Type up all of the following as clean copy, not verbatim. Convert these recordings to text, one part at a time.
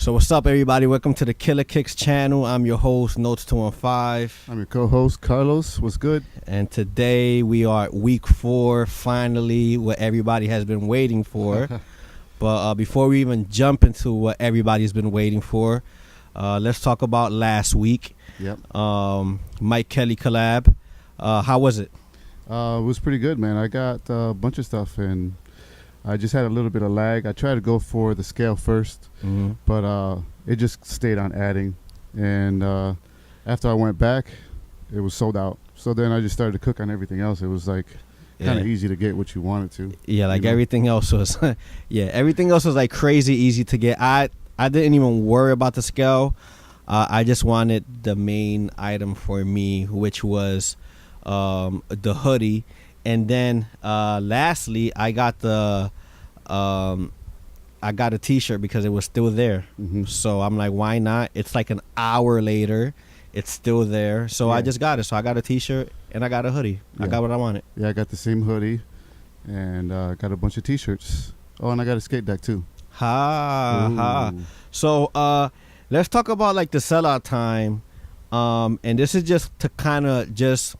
So what's up, everybody? Welcome to the Killer Kicks channel. I'm your host, Notes 215. I'm your co-host, Carlos. What's good? And today we are at week 4, finally, what everybody has been waiting for. But before we even jump into what everybody's been waiting for, let's talk about last week. Yep. Mike Kelly collab. How was it? It was pretty good, man. I got a bunch of stuff, and I just had a little bit of lag. I tried to go for the scale first, but it just stayed on adding. And after I went back, it was sold out. So then I just started to cook on everything else. It was like kind of easy to get what you wanted to. Yeah, like everything else was, everything else was like crazy easy to get. I didn't even worry about the scale. I just wanted the main item for me, which was the hoodie. And then lastly, I got a t-shirt because it was still there. So I'm like, why not? It's like an hour later, it's still there. So I just got it. So I got a t-shirt and I got a hoodie. I got what I wanted. Yeah, I got the same hoodie and got a bunch of t-shirts. Oh, and I got a skate deck too. Ha. So let's talk about like the sellout time. And this is just to kind of just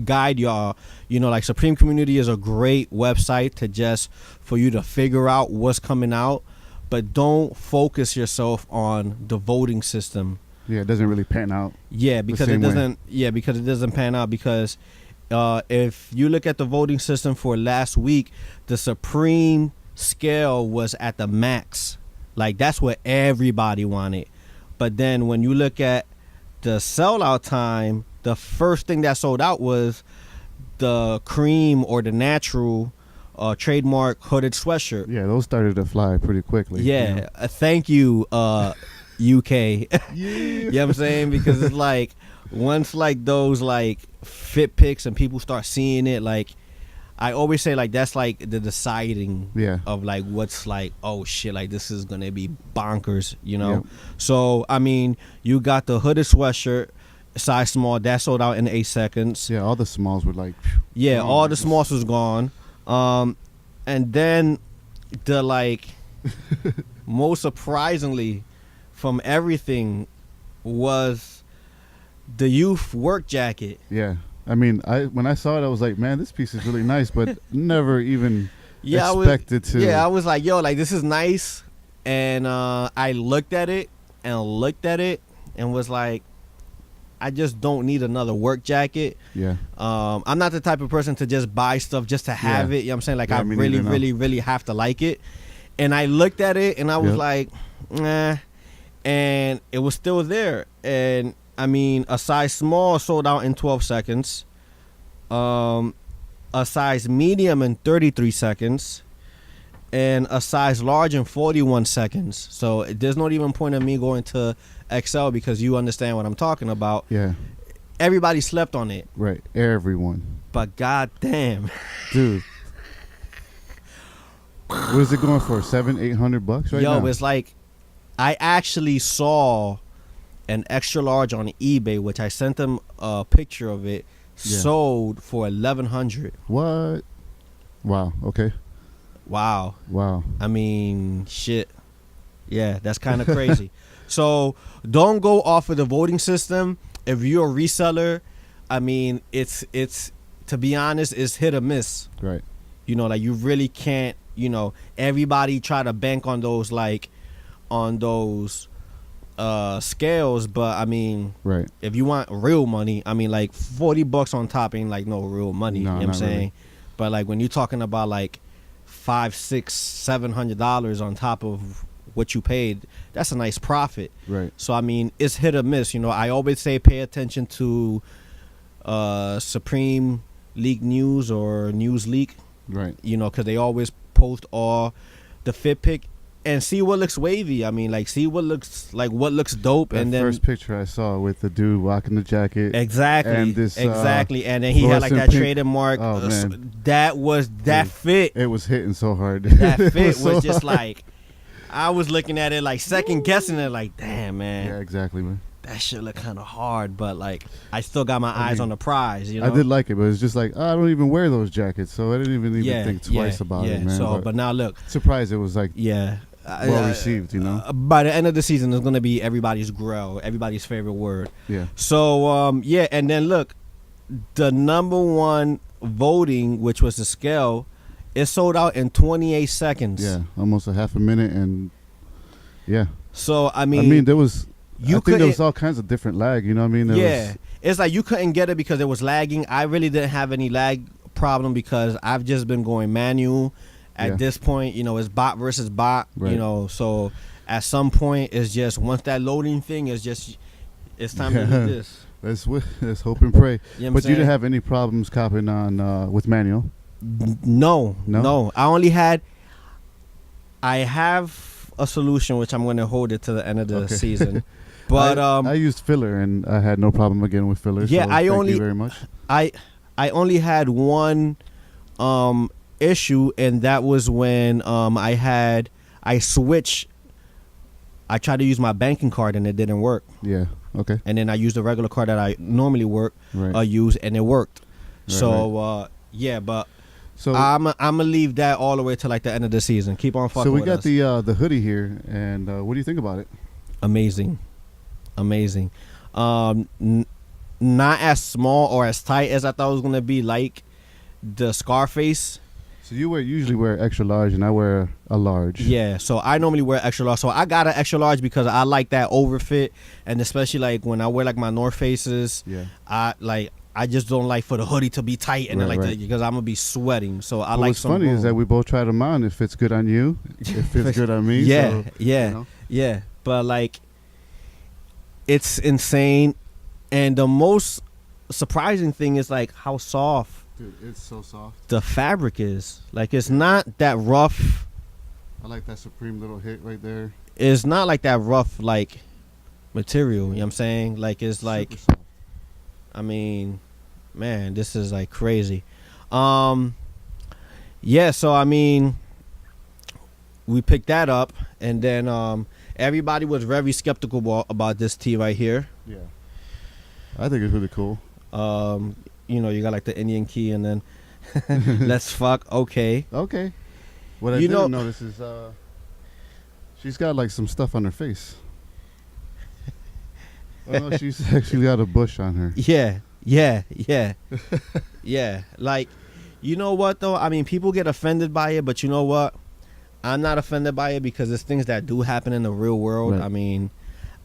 guide y'all. Like Supreme Community is a great website to just for you to figure out what's coming out, but don't focus yourself on the voting system. Yeah, it doesn't really pan out. Yeah, because it doesn't. Yeah, because it doesn't pan out. Because if you look at the voting system for last week, the Supreme scale was at the max. Like that's what everybody wanted. But then when you look at the sellout time, the first thing that sold out was the cream or the natural trademark hooded sweatshirt. Yeah, those started to fly pretty quickly. Yeah, thank you, UK. You know what I'm saying? Because it's like once like those like fit pics and people start seeing it, like I always say like that's like the deciding of like what's like, oh shit, like this is gonna be bonkers, So I mean, you got the hooded sweatshirt size small that sold out in 8 seconds. Yeah, all the smalls were like all the smalls was gone. And then the like most surprisingly from everything was the youth work jacket. Yeah, I mean, when I saw it, I was like, man, this piece is really nice, but never even expected to. Yeah, I was like, yo, like this is nice, and I looked at it and was like, I just don't need another work jacket. Yeah. I'm not the type of person to just buy stuff just to have it. You know what I'm saying? Like I really have to like it. And I looked at it and I was like, nah. And it was still there. And I mean, a size small sold out in 12 seconds. A size medium in 33 seconds. And a size large in 41 seconds. So there's not even point of me going to XL because you understand what I'm talking about. Yeah. Everybody slept on it. Right. Everyone. But goddamn. Dude. What is it going for? $700-800 right now? Yo, it's like I actually saw an extra large on eBay, which I sent them a picture of it, sold for $1,100. What? Wow. Okay. Wow. I mean, shit. Yeah, that's kind of crazy. So don't go off of the voting system. If you're a reseller, I mean, it's to be honest, it's hit or miss. Right. Like you really can't, everybody try to bank on those scales, but I mean, if you want real money, I mean, like $40 on top ain't like no real money. You know what I'm saying? Really. But like when you're talking about like $500, $600, $700 on top of what you paid, that's a nice profit. Right. So I mean, it's hit or miss. I always say pay attention to Supreme Leak News or News Leak. Right. Because they always post all the fit pic and see what looks wavy. I mean, like see what looks dope. That and then first picture I saw with the dude rocking the jacket. Exactly. And this and then he had like that trademark. Oh man, that fit. It was hitting so hard. That fit was just like. I was looking at it like second guessing it, like, damn, man. Yeah, exactly, man. That shit look kind of hard, but like I still got my eyes on the prize. I did like it, but it's just like I don't even wear those jackets, so I didn't even think twice about it, man. So, but now look, surprised it was like well received, you know. By the end of the season, it's gonna be everybody's grail, everybody's favorite word. Yeah. So yeah, and then look, the number one voting, which was the scale, it sold out in 28 seconds. Yeah, almost a half a minute, and yeah. So I mean, there was. I think there was all kinds of different lag. You know what I mean? It's like you couldn't get it because it was lagging. I really didn't have any lag problem because I've just been going manual. At this point, you know, it's bot versus bot. Right. You know, so at some point, it's just once that loading thing is just, it's time to do this. Let's hope and pray. You know but you didn't have any problems copying on with manual? No. I have a solution which I'm going to hold it to the end of the season. But I used filler and I had no problem again with filler. Yeah, so thank you very much. I only had one issue, and that was when I switched. I tried to use my banking card and it didn't work. Yeah. Okay. And then I used the regular card that I normally use, and it worked. Right, so yeah, but so I'm gonna leave that all the way to like the end of the season. Keep on fucking. So we with got us. the hoodie here, and what do you think about it? Amazing. Not as small or as tight as I thought it was gonna be, like the Scarface. So you usually wear extra large, and I wear a large. Yeah, so I normally wear extra large. So I got an extra large because I like that overfit, and especially like when I wear like my North Faces. Yeah. I just don't like for the hoodie to be tight and because I'm gonna be sweating. So I like. What's funny is that we both tried them on. It fits good on you. It fits good on me. Yeah, so, yeah, you know. Yeah. But like, it's insane, and the most surprising thing is like how soft. Dude, it's so soft. The fabric is like, it's not that rough. I like that Supreme little hit right there. It's not like that rough like material. You know what I'm saying? Like it's like, I mean, man, this is like crazy. Yeah. So I mean, we picked that up, and then everybody was very skeptical about this tee right here. Yeah. I think it's really cool. You know, you got like the Indian key, and then let's fuck. Okay. What I didn't notice is she's got like some stuff on her face. Oh no, she's actually got a bush on her. Yeah. Yeah. Like, you know what though? I mean, people get offended by it, but you know what? I'm not offended by it because it's things that do happen in the real world. Right. I mean,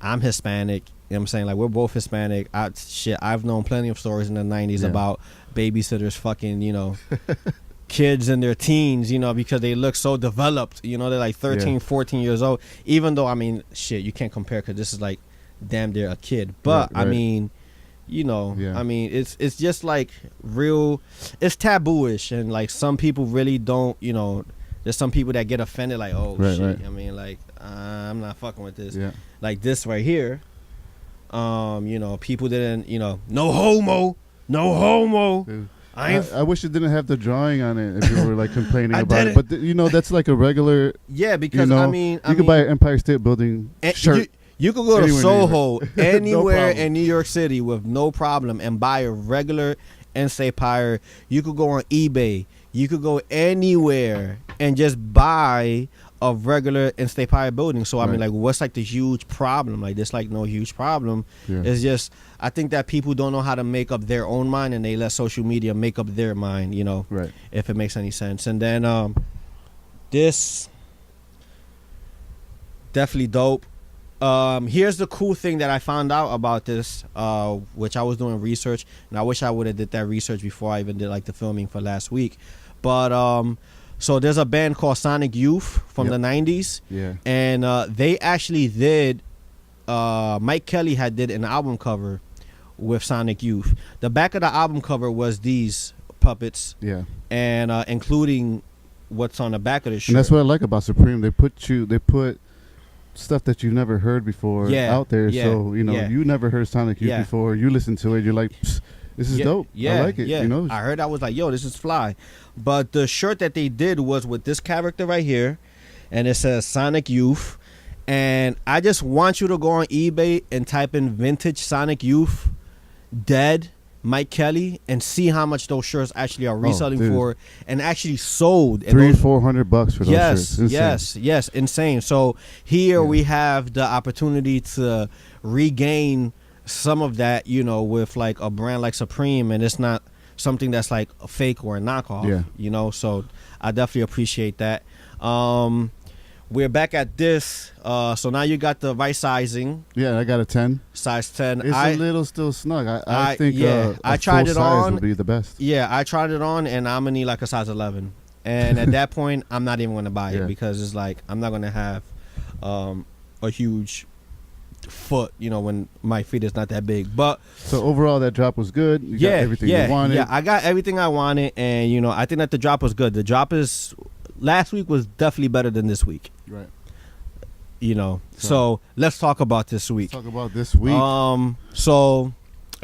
I'm Hispanic. You know what I'm saying? Like, we're both Hispanic. I've known plenty of stories in the 90s about babysitters fucking, you know, kids in their teens, you know, because they look so developed. You know, they're like 13, 14 years old. Even though, I mean, shit, you can't compare because this is like damn near a kid. But, I mean, you know, I mean, it's just like real, it's taboo-ish. And like some people really don't, you know, there's some people that get offended like, oh, shit. Right. I mean, like, I'm not fucking with this. Yeah. Like this right here. You know, people didn't, you know, no homo. Dude, I wish it didn't have the drawing on it if you were like complaining about it. But you know, that's like a regular. Yeah, because you know, I mean, you could buy an Empire State Building shirt. You could go to Soho anywhere in New York City with no problem and buy a regular Empire. You could go on eBay. You could go anywhere and just buy a regular Empire building. So I mean, like, what's like the huge problem? Like, there's like no huge problem. It's just, I think that people don't know how to make up their own mind, and they let social media make up their mind, you know, if it makes any sense. And then this definitely dope. Here's the cool thing that I found out about this, which I was doing research, and I wish I would have did that research before I even did like the filming for last week. But so there's a band called Sonic Youth from the 90s. Yeah. And they actually did, Mike Kelly did an album cover with Sonic Youth. The back of the album cover was these puppets. Yeah. And including what's on the back of the shirt. And that's what I like about Supreme. They put stuff that you've never heard before out there. Yeah. So, you know, you never heard Sonic Youth before. You listen to it, you're like, this is dope. I like it. You know, I heard, I was like, yo, this is fly. But the shirt that they did was with this character right here, and it says Sonic Youth. And I just want you to go on eBay and type in vintage Sonic Youth dead, Mike Kelly and see how much those shirts actually are reselling for, and actually sold. And $300-400 for those shirts. Yes, insane. So here we have the opportunity to regain some of that, you know, with like a brand like Supreme, and it's not something that's like a fake or a knockoff, you know. So I definitely appreciate that. We're back at this. So now you got the right sizing. Yeah, I got a 10. Size 10. It's a little still snug. I think I tried it on. Would be the best. Yeah, I tried it on, and I'm gonna need like a size 11. And at that point, I'm not even gonna buy it because it's like I'm not gonna have a huge foot, you know, when my feet is not that big. But so overall, that drop was good. You got everything you wanted. Yeah, I got everything I wanted, and you know, I think that the drop was good. The drop is last week was definitely better than this week. Right. You know, so let's talk about this week. Let's talk about this week. So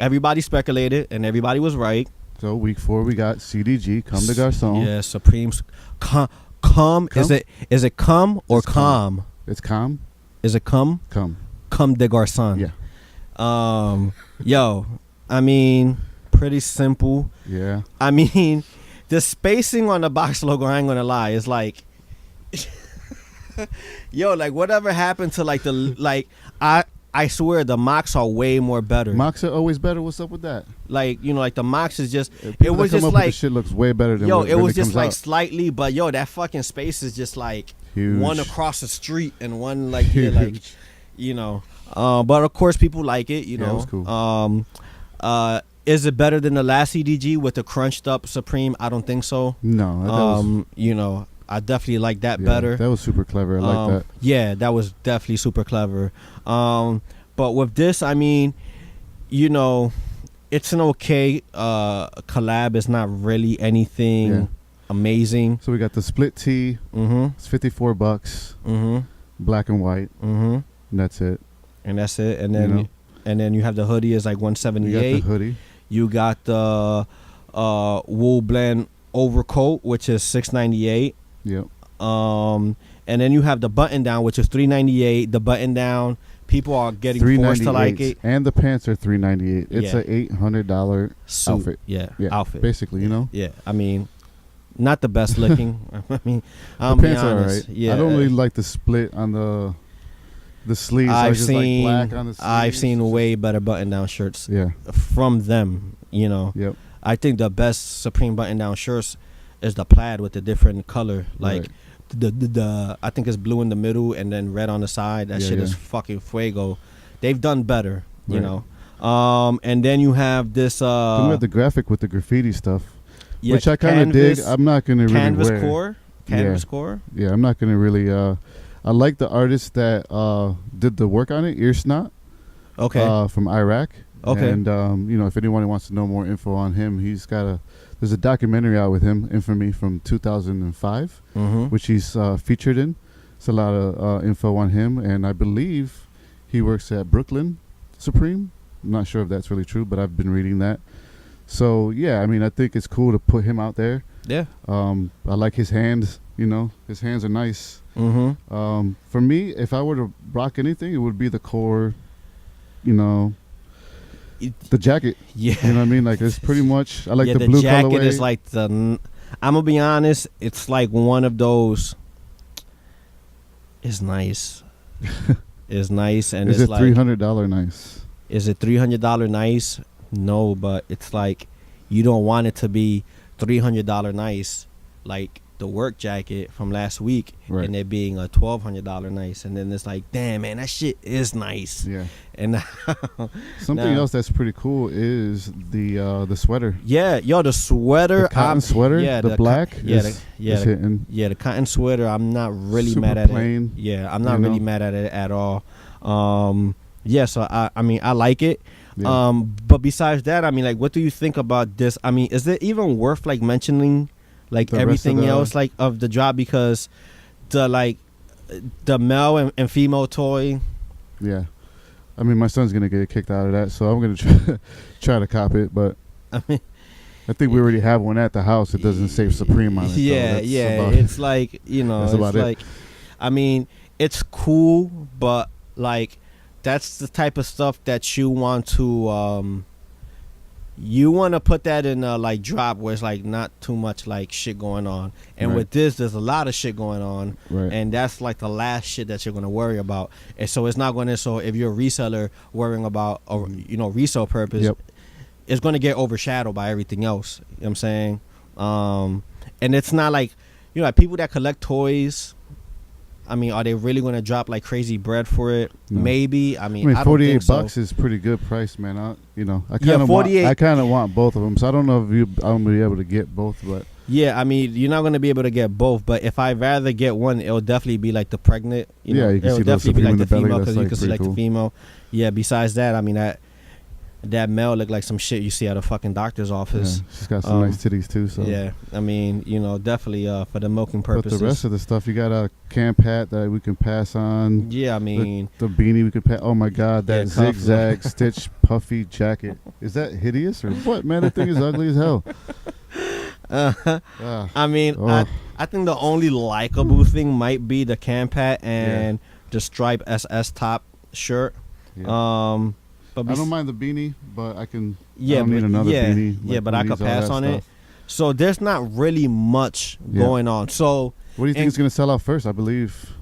everybody speculated, and everybody was right. So week 4, we got CDG, Comme des Garçons. Yeah, Supreme's Come. Is it Come or Calm? It's Calm. Is it Come? Comme des Garçons. Yeah. Yo, I mean, pretty simple. Yeah. I mean, the spacing on the box logo, I ain't gonna lie, is like, yo, like whatever happened to like the like I swear the mocks are way more better. Mocks are always better. What's up with that? Like, you know, like the mocks is just it was just like the shit looks way better than it was just like slightly, but yo, that fucking space is just like huge. One across the street and one like here, like, you know. But of course people like it, you know. It was cool. Is it better than the last CDG with the crunched up Supreme? I don't think so. No. You know, I definitely like that better. That was super clever. I like that. Yeah, that was definitely super clever. But with this, I mean, you know, it's an okay collab. It's not really anything amazing. So we got the split tee. It's $54. Black and white. And that's it. And then and then you have the hoodie is like $178. You got the hoodie. You got the wool blend overcoat, which is $698. Yep. And then you have the button down, which is $398. The button down, people are getting forced to like it. And the pants are $398. It's a $800 suit. Outfit. Yeah, outfit. Basically, you know. Yeah, I mean, not the best looking. I mean, the pants are alright. Yeah, I don't really like the split on the sleeves. I've seen like black on the sleeves. I've seen way better button down shirts. Yeah. From them, you know. Yep. I think the best Supreme button down shirts is the plaid with the different color, like the I think it's blue in the middle and then red on the side. That shit is fucking fuego. They've done better, you know. And then you have this. Then we have the graphic with the graffiti stuff, which I kind of dig. I'm not gonna really Canvas wear. Canvas core. Yeah, I'm not gonna really. I like the artist that did the work on it, Ear Snot. Okay. From Iraq. Okay. And you know, if anyone wants to know more info on him, he's got there's a documentary out with him, Infamy, from 2005, which he's featured in. It's a lot of info on him, and I believe he works at Brooklyn Supreme. I'm not sure if that's really true, but I've been reading that. So yeah, I mean, I think it's cool to put him out there. Yeah. I like his hands. You know, his hands are nice. For me, if I were to rock anything, it would be the core. You know, the jacket. Yeah. You know what I mean? Like, it's pretty much. I like the blue colorway. The jacket is like the. I'm gonna be honest. It's like one of those. It's nice. It's nice, and is it's it $300 nice? Is it $300 nice? No, but it's like you don't want it to be $300 nice, like the work jacket from last week, and it being a $1,200 nice, and then it's like, damn, man, that shit is nice. Yeah. And something else that's pretty cool is the sweater. Yeah, yo, the sweater, the cotton sweater, yeah, the black, is hitting. Yeah, the cotton sweater, I'm not really super mad at plain, it. Yeah, I'm not really mad at it at all. Yeah, so I mean, I like it. Yeah. But besides that, I mean, like, what do you think about this? I mean, is it even worth like mentioning? Like everything else, like of the drop, because the male and female toy. Yeah, I mean, my son's gonna get kicked out of that, so I'm gonna try to cop it. But I mean, I think we already have one at the house. It doesn't say Supreme on it. Yeah, it's like, you know, it's like, I mean, it's cool, but like that's the type of stuff that you want to you want to put that in like drop where it's like not too much like shit going on. And with this, there's a lot of shit going on, and that's like the last shit that you're gonna worry about. And so it's not gonna. So if you're a reseller worrying about resale purpose, it's gonna get overshadowed by everything else. You know what I'm saying? And it's not like like people that collect toys. I mean, are they really going to drop like crazy bread for it? No. Maybe. I mean, I don't think $48 so. is pretty good price, man. I kind of want both of them. So I don't know if I'm gonna be able to get both, but yeah, I mean, you're not going to be able to get both. But if I'd rather get one, it'll definitely be like the pregnant. You know, you can it'll definitely be like the female because like you can select the female. Yeah. Besides that, I mean that male looked like some shit you see at a fucking doctor's office. Yeah, she's got some nice titties too. So yeah, I mean, definitely for the milking purposes. But the rest of the stuff, you got a camp hat that we can pass on. Yeah, I mean the beanie we could pass. Oh my God, that zigzag stitch puffy jacket. Is that hideous or what? Man, that thing is ugly as hell. I mean, I think the only likable thing might be the camp hat and the stripe SS top shirt. Yeah. But I don't mind the beanie, but I can. Yeah, I don't need another beanie. Like but I could pass on it. So there's not really much going on. So what do you think is going to sell out first? I believe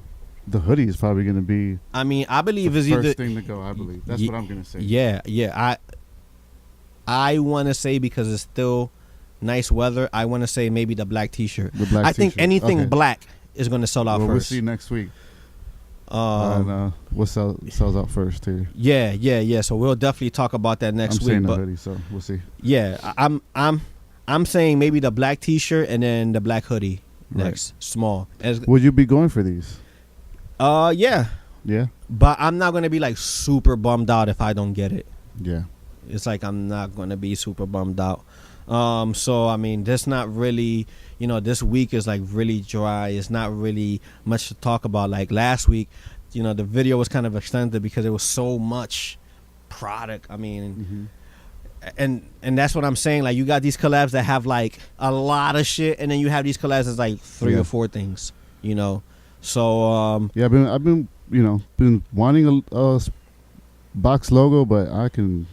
the hoodie is probably going to be. I mean, I believe is the either first thing to go. I believe that's what I'm going to say. Yeah. I want to say because it's still nice weather. I want to say maybe the black T-shirt. I think anything black is going to sell out first. We'll see next week. What sells out first here? Yeah. So we'll definitely talk about that next week. I'm saying the hoodie, so we'll see. Yeah, I'm saying maybe the black T-shirt and then the black hoodie next, small. Would you be going for these? Yeah. Yeah. But I'm not gonna be like super bummed out if I don't get it. Yeah. It's like I'm not gonna be super bummed out. So I mean, that's not really. This week is like really dry. It's not really much to talk about. Like last week, the video was kind of extended because there was so much product. I mean, and that's what I'm saying. Like you got these collabs that have like a lot of shit, and then you have these collabs that's like 3 or 4 things. So I've been wanting a box logo, but I can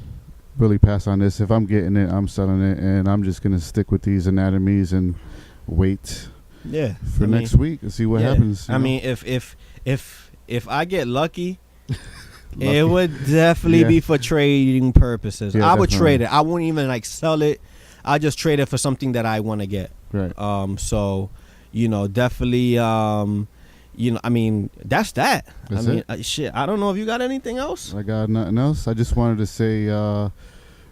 really pass on this. If I'm getting it, I'm selling it, and I'm just gonna stick with these anatomies and wait for next week and see what happens. I mean, if I get lucky, it would definitely be for trading purposes. I would trade it. I wouldn't even like sell it. I just trade it for something that I want to get. Right. So definitely I mean that's that. Shit, I don't know if you got anything else. I got nothing else. I just wanted to say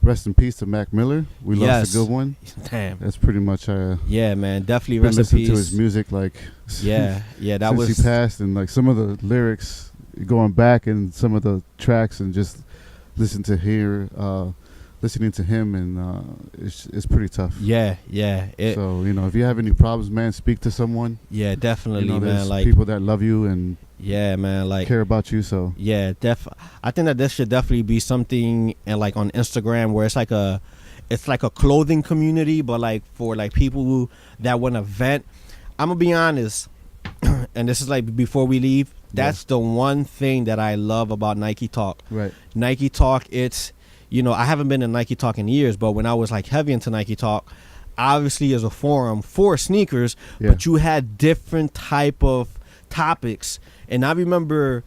rest in peace to Mac Miller. We lost a good one. Damn. That's pretty much yeah, man. Definitely rest in peace. To his music like that since was he passed, and like some of the lyrics going back and some of the tracks and just listening to him and it's pretty tough. Yeah. So if you have any problems, man, speak to someone. Yeah, definitely, man. Like people that love you and man, like care about you. So yeah, I think that this should definitely be something and like on Instagram where it's like a clothing community, but like for like people that want to vent. I'm gonna be honest, and this is like before we leave. That's the one thing that I love about Nike Talk. Right. Nike Talk, it's I haven't been in Nike Talk in years, but when I was like heavy into Nike Talk, obviously as a forum for sneakers, but you had different type of topics. And I remember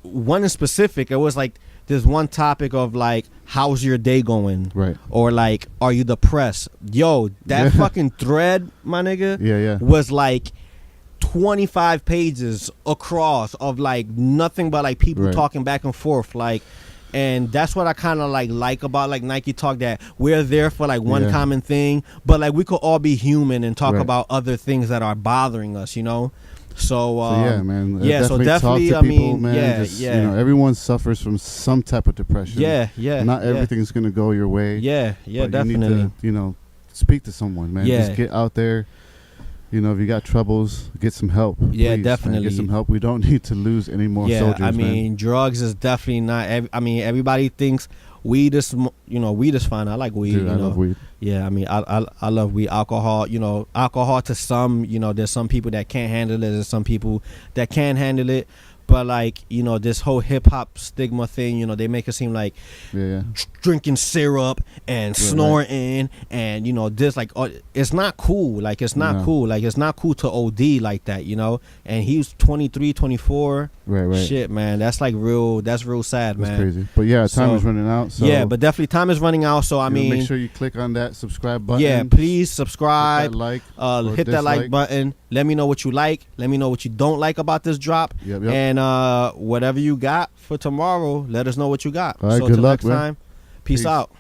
one in specific, it was like there's one topic of like, how's your day going? Right. Or like, are you depressed? Yo, that fucking thread, my nigga, was like 25 pages across of like nothing but like people talking back and forth. Like, and that's what I kind of like about like Nike Talk, that we're there for like one common thing, but like we could all be human and talk about other things that are bothring us, So yeah, man. So definitely, talk to people, man. Everyone suffers from some type of depression. Not everything's gonna go your way. But definitely. You need to, speak to someone, man. Just get out there. If you got troubles, get some help. Please, definitely. Man, get some help. We don't need to lose any more soldiers. I mean, drugs is definitely not. Everybody thinks weed is, weed is fine. I like weed. Dude, I love weed. Yeah, I mean, I love weed. Alcohol, alcohol to some, there's some people that can't handle it. There's some people that can handle it. But like, you know, this whole hip hop stigma thing, you know, they make it seem like drinking syrup and snorting and, you know, this like, it's not cool. Like, it's not cool. Like, it's not cool to OD like that, you know. And he was 23, 24. Right. Shit, man, that's like that's real sad, man. That's crazy. But yeah, time is running out. So yeah, but definitely time is running out. So I mean, make sure you click on that subscribe button. Yeah, please subscribe. Hit that hit that like button. Let me know what you like. Let me know what you don't like about this drop. Yep. And whatever you got for tomorrow, let us know what you got. All right, so good till luck, next time, peace out.